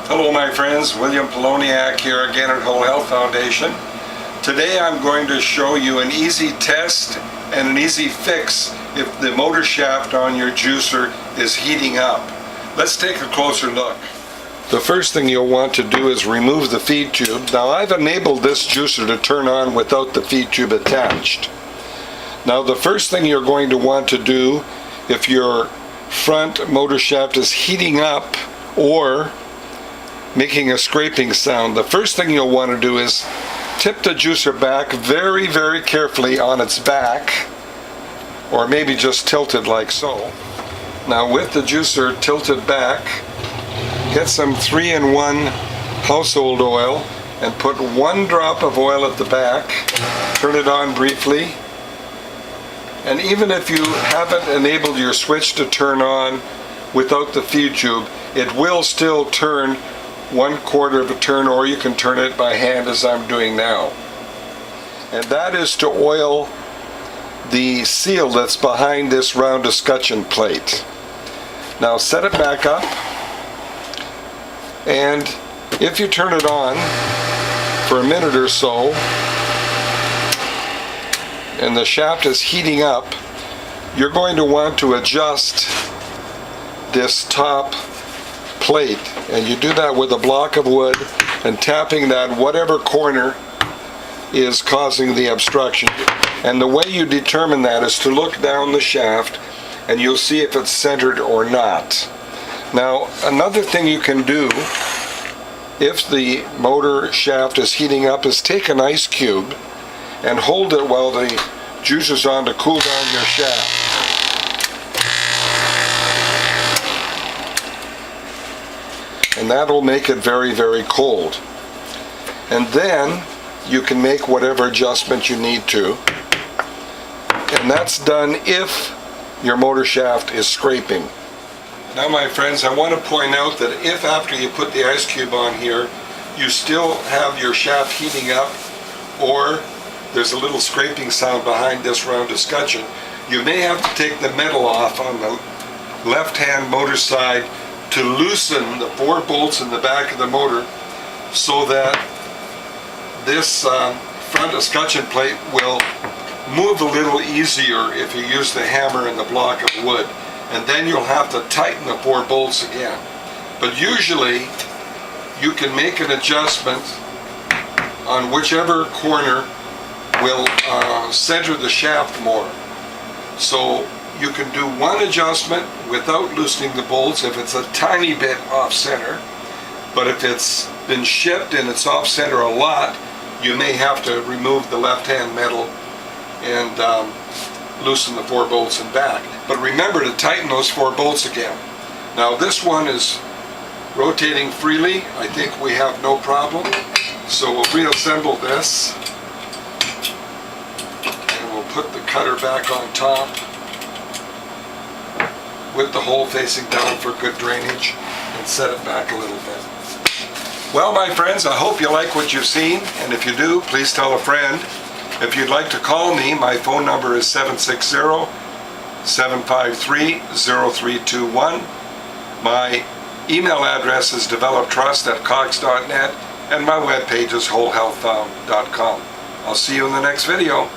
Hello my friends, William Poloniak here again at Whole Health Foundation. Today I'm going to show you an easy test and an easy fix if the motor shaft on your juicer is heating up. Let's take a closer look. The first thing you'll want to do is remove the feed tube. Now I've enabled this juicer to turn on without the feed tube attached. Now the first thing you're going to want to do if your front motor shaft is heating up or making a scraping sound, the first thing you'll want to do is tip the juicer back very, very carefully on its back, or maybe just tilted like so. Now with the juicer tilted back, get some 3-in-1 household oil and put 1 drop of oil at the back, turn it on briefly, and even if you haven't enabled your switch to turn on without the feed tube, it will still turn 1/4 of a turn, or you can turn it by hand as I'm doing now. And that is to oil the seal that's behind this round escutcheon plate. Now set it back up, and if you turn it on for a minute or so and the shaft is heating up, you're going to want to adjust this top plate, and you do that with a block of wood and tapping that whatever corner is causing the obstruction. And the way you determine that is to look down the shaft and you'll see if it's centered or not. Now another thing you can do if the motor shaft is heating up is take an ice cube and hold it while the juicer's on to cool down your shaft. And that'll make it very, very cold. And then you can make whatever adjustment you need to. And that's done if your motor shaft is scraping. Now my friends, I want to point out that if after you put the ice cube on here, you still have your shaft heating up, or there's a little scraping sound behind this round escutcheon, you may have to take the metal off on the left-hand motor side to loosen the 4 bolts in the back of the motor so that this front escutcheon plate will move a little easier if you use the hammer and the block of wood. And then you'll have to tighten the 4 bolts again. But usually you can make an adjustment on whichever corner will center the shaft more. So you can do one adjustment without loosening the bolts if it's a tiny bit off center, but if it's been shipped and it's off center a lot, you may have to remove the left hand metal and loosen the 4 bolts in back. But remember to tighten those 4 bolts again. Now this one is rotating freely. I think we have no problem. So we'll reassemble this and we'll put the cutter back on top with the hole facing down for good drainage and set it back a little bit. Well my friends, I hope you like what you've seen, and if you do, please tell a friend. If you'd like to call me, my phone number is 760-753-0321. My email address is developtrust@cox.net, and my webpage is wholehealthfound.com. I'll see you in the next video.